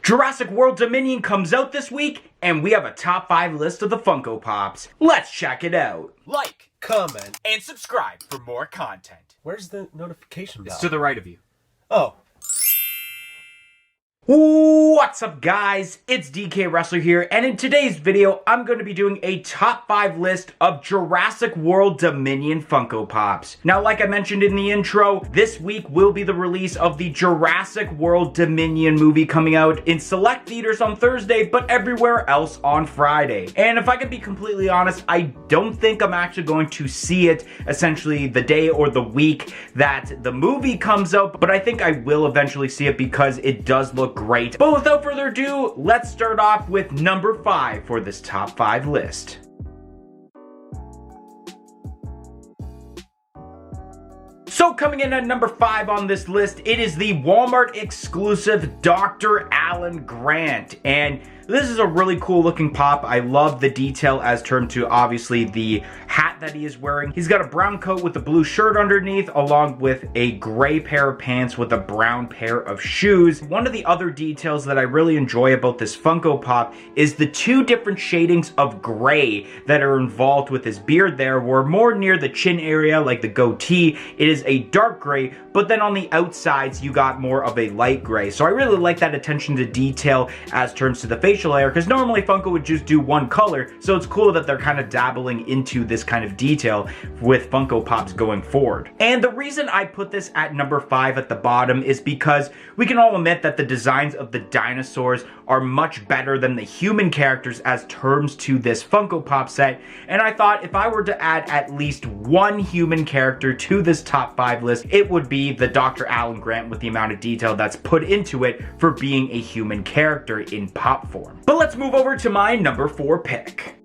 Jurassic World Dominion comes out this week, and we have a top 5 list of the Funko Pops. Let's check it out. Like, comment, and subscribe for more content. Where's the notification bell? It's to the right of you. Oh. What's up, guys? It's DK Wrestler here, and in today's video, I'm going to be doing a top 5 list of Jurassic World Dominion Funko Pops. Now, like I mentioned in the intro, this week will be the release of the Jurassic World Dominion movie coming out in select theaters on Thursday, but everywhere else on Friday. And if I can be completely honest, I don't think I'm actually going to see it essentially the day or the week that the movie comes out, but I think I will eventually see it because it does look great. But without further ado, let's start off with number 5 for this top 5 list. So coming in at number 5 on this list, it is the Walmart exclusive Dr. Alan Grant. And this is a really cool looking pop. I love the detail as termed to obviously the hat that he is wearing. He's got a brown coat with a blue shirt underneath, along with a gray pair of pants with a brown pair of shoes. One of the other details that I really enjoy about this Funko Pop is the 2 different shadings of gray that are involved with his beard there, where more near the chin area, like the goatee, it is a dark gray, but then on the outsides, you got more of a light gray. So I really like that attention to detail as terms to the facial layer, because normally Funko would just do one color, so it's cool that they're kind of dabbling into this kind of detail with Funko Pops going forward. And the reason I put this at number 5 at the bottom is because we can all admit that the designs of the dinosaurs are much better than the human characters as terms to this Funko Pop set, and I thought if I were to add at least one human character to this top 5 list, it would be the Dr. Alan Grant with the amount of detail that's put into it for being a human character in pop form. But let's move over to my number 4 pick.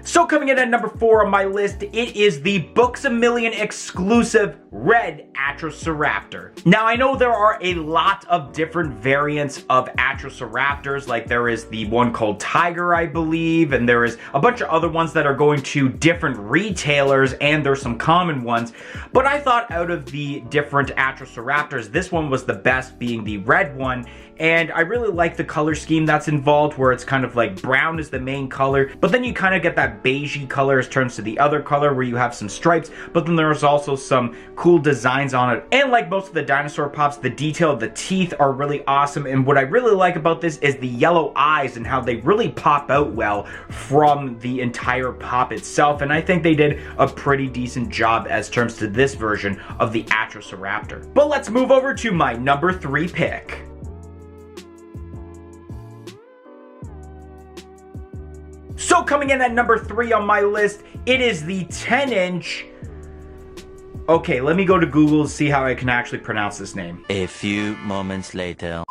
So coming in at number 4 on my list, it is the Books-A-Million exclusive red Atrociraptor. Now I know there are a lot of different variants of Atrociraptors, like there is the one called Tiger, I believe, and there is a bunch of other ones that are going to different retailers, and there's some common ones. But I thought out of the different Atrociraptors, this one was the best, being the red one. And I really like the color scheme that's involved, where it's kind of like brown is the main color, but then you kind of get that beigey color as turns to the other color where you have some stripes, but then there's also some cool designs on it. And like most of the dinosaur pops, the detail of the teeth are really awesome. And what I really like about this is the yellow eyes and how they really pop out well from the entire pop itself. And I think they did a pretty decent job as terms to this version of the Atrociraptor. But let's move over to my number 3 pick. So coming in at number 3 on my list, it is the 10-inch... Okay, let me go to Google to see how I can actually pronounce this name. A few moments later.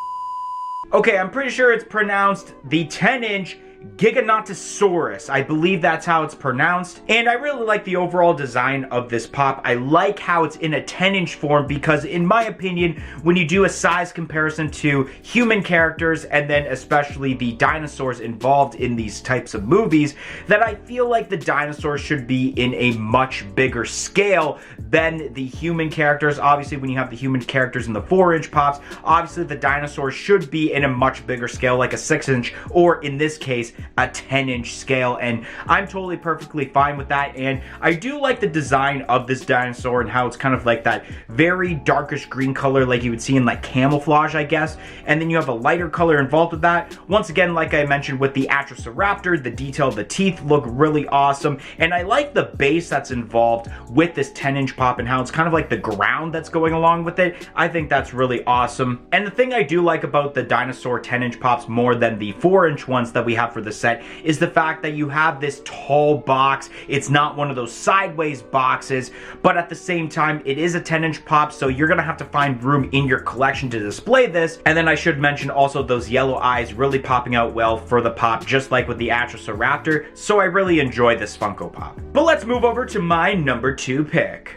Okay, I'm pretty sure it's pronounced the 10-inch Giganotosaurus. I believe that's how it's pronounced. And I really like the overall design of this pop. I like how it's in a 10-inch form because, in my opinion, when you do a size comparison to human characters and then especially the dinosaurs involved in these types of movies, that I feel like the dinosaurs should be in a much bigger scale than the human characters. Obviously, when you have the human characters in the 4-inch pops, obviously the dinosaurs should be in a much bigger scale, like a 6-inch, or in this case, a 10-inch scale, and I'm totally perfectly fine with that. And I do like the design of this dinosaur and how it's kind of like that very darkish green color like you would see in like camouflage, I guess, and then you have a lighter color involved with that. Once again, like I mentioned with the Atrociraptor, the detail of the teeth look really awesome, and I like the base that's involved with this 10-inch pop and how it's kind of like the ground that's going along with it. I think that's really awesome. And the thing I do like about the dinosaur 10-inch pops more than the 4-inch ones that we have for the set is the fact that you have this tall box. It's not one of those sideways boxes, but at the same time, it is a 10-inch pop, so you're gonna have to find room in your collection to display this. And then I should mention also those yellow eyes really popping out well for the pop, just like with the Atrociraptor, so I really enjoy this Funko Pop. But let's move over to my number 2 pick.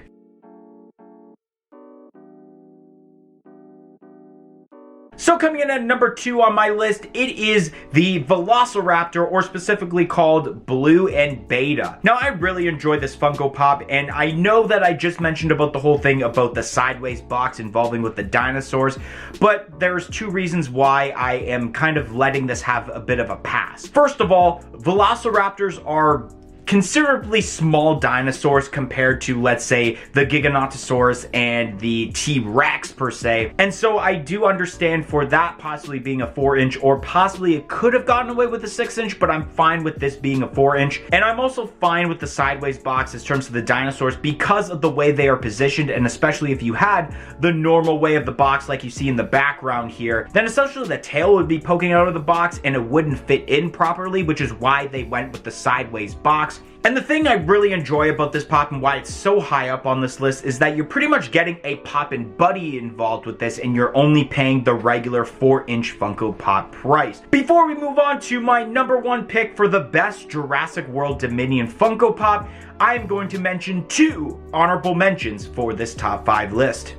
So coming in at number 2 on my list, it is the Velociraptor, or specifically called Blue and Beta. Now, I really enjoy this Funko Pop, and I know that I just mentioned about the whole thing about the sideways box involving with the dinosaurs, but there's 2 reasons why I am kind of letting this have a bit of a pass. First of all, Velociraptors are considerably small dinosaurs compared to, let's say, the Giganotosaurus and the T-Rex per se. And so I do understand for that possibly being a 4-inch, or possibly it could have gotten away with a 6-inch, but I'm fine with this being a 4-inch. And I'm also fine with the sideways box in terms of the dinosaurs because of the way they are positioned, and especially if you had the normal way of the box like you see in the background here, then essentially the tail would be poking out of the box and it wouldn't fit in properly, which is why they went with the sideways box. And the thing I really enjoy about this pop and why it's so high up on this list is that you're pretty much getting a pop and buddy involved with this, and you're only paying the regular 4-inch Funko Pop price. Before we move on to my number 1 pick for the best Jurassic World Dominion Funko Pop, I am going to mention 2 honorable mentions for this top 5 list.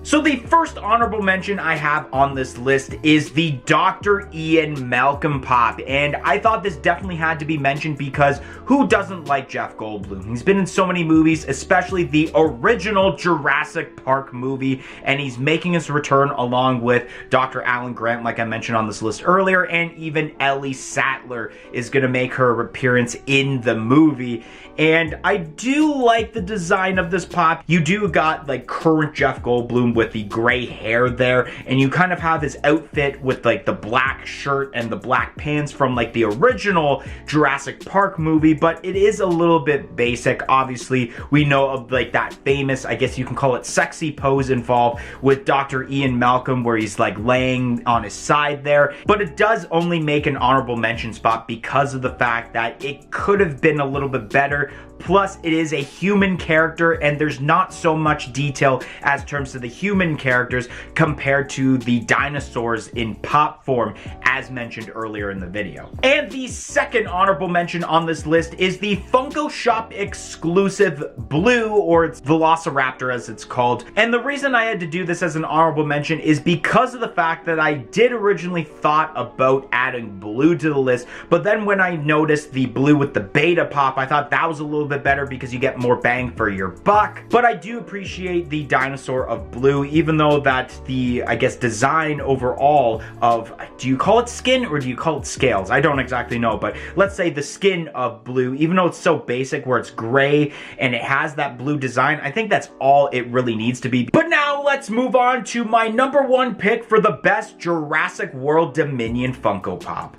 So the first honorable mention I have on this list is the Dr. Ian Malcolm Pop, and I thought this definitely had to be mentioned because who doesn't like Jeff Goldblum? He's been in so many movies, especially the original Jurassic Park movie, and he's making his return along with Dr. Alan Grant, like I mentioned on this list earlier, and even Ellie Sattler is going to make her appearance in the movie. And I do like the design of this pop. You do got like current Jeff Goldblum with the gray hair there, and you kind of have his outfit with like the black shirt and the black pants from like the original Jurassic Park movie, but it is a little bit basic. Obviously, we know of like that famous, I guess you can call it sexy pose involved with Dr. Ian Malcolm where he's like laying on his side there, but it does only make an honorable mention spot because of the fact that it could have been a little bit better. Plus, it is a human character, and there's not so much detail as terms to the human characters compared to the dinosaurs in pop form, as mentioned earlier in the video. And the second honorable mention on this list is the Funko Shop exclusive Blue, or it's Velociraptor as it's called. And the reason I had to do this as an honorable mention is because of the fact that I did originally thought about adding Blue to the list, but then when I noticed the Blue with the Beta Pop, I thought that was a little bit better because you get more bang for your buck. But I do appreciate the dinosaur of Blue, even though that the, I guess, design overall of, do you call it skin or do you call it scales? I don't exactly know, but let's say the skin of Blue, even though it's so basic where it's gray and it has that blue design, I think that's all it really needs to be. But now let's move on to my number 1 pick for the best Jurassic World Dominion Funko Pop.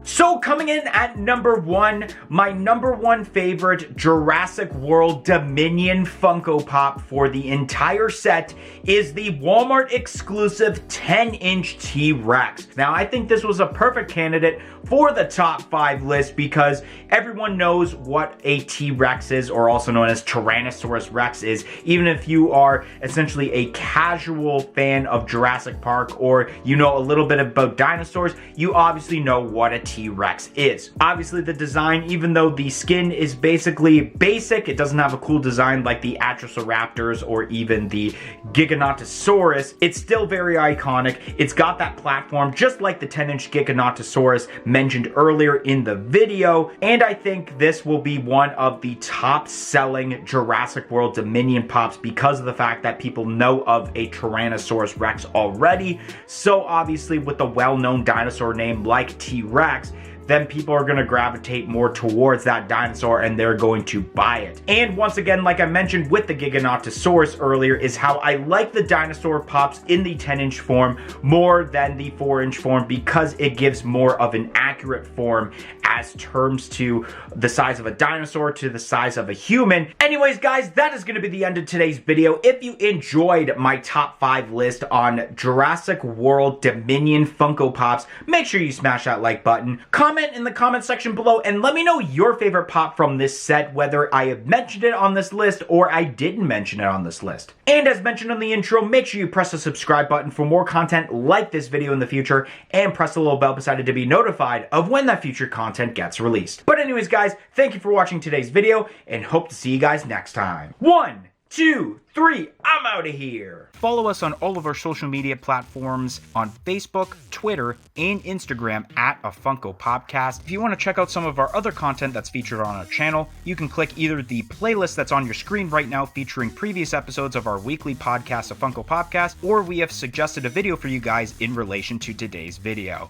So coming in at number 1, my number 1 favorite Jurassic World Dominion Funko Pop for the entire set is the Walmart exclusive 10-inch T-Rex. Now, I think this was a perfect candidate for the top 5 list because everyone knows what a T-Rex is, or also known as Tyrannosaurus Rex is. Even if you are essentially a casual fan of Jurassic Park, or you know a little bit about dinosaurs, you obviously know what a T-Rex is. Obviously the design, even though the skin is basically basic, it doesn't have a cool design like the Atrociraptors or even the Giganotosaurus, it's still very iconic. It's got that platform just like the 10-inch Giganotosaurus mentioned earlier in the video, and I think this will be one of the top selling Jurassic World Dominion Pops because of the fact that people know of a Tyrannosaurus Rex already. So obviously with a well-known dinosaur name like T-Rex, then people are going to gravitate more towards that dinosaur and they're going to buy it. And once again, like I mentioned with the Giganotosaurus earlier, is how I like the dinosaur pops in the 10-inch form more than the 4-inch form because it gives more of an accurate form as terms to the size of a dinosaur to the size of a human. Anyways, guys, that is going to be the end of today's video. If you enjoyed my top 5 list on Jurassic World Dominion Funko Pops, make sure you smash that like button. Comment comment in the comment section below and let me know your favorite pop from this set, whether I have mentioned it on this list or I didn't mention it on this list. And as mentioned in the intro, make sure you press the subscribe button for more content like this video in the future, and press the little bell beside it to be notified of when that future content gets released. But anyways guys, thank you for watching today's video and hope to see you guys next time. 1, 2, 3, I'm out of here. Follow us on all of our social media platforms on Facebook, Twitter, and Instagram at A Funko Popcast. If you want to check out some of our other content that's featured on our channel, you can click either the playlist that's on your screen right now featuring previous episodes of our weekly podcast, A Funko Popcast, or we have suggested a video for you guys in relation to today's video.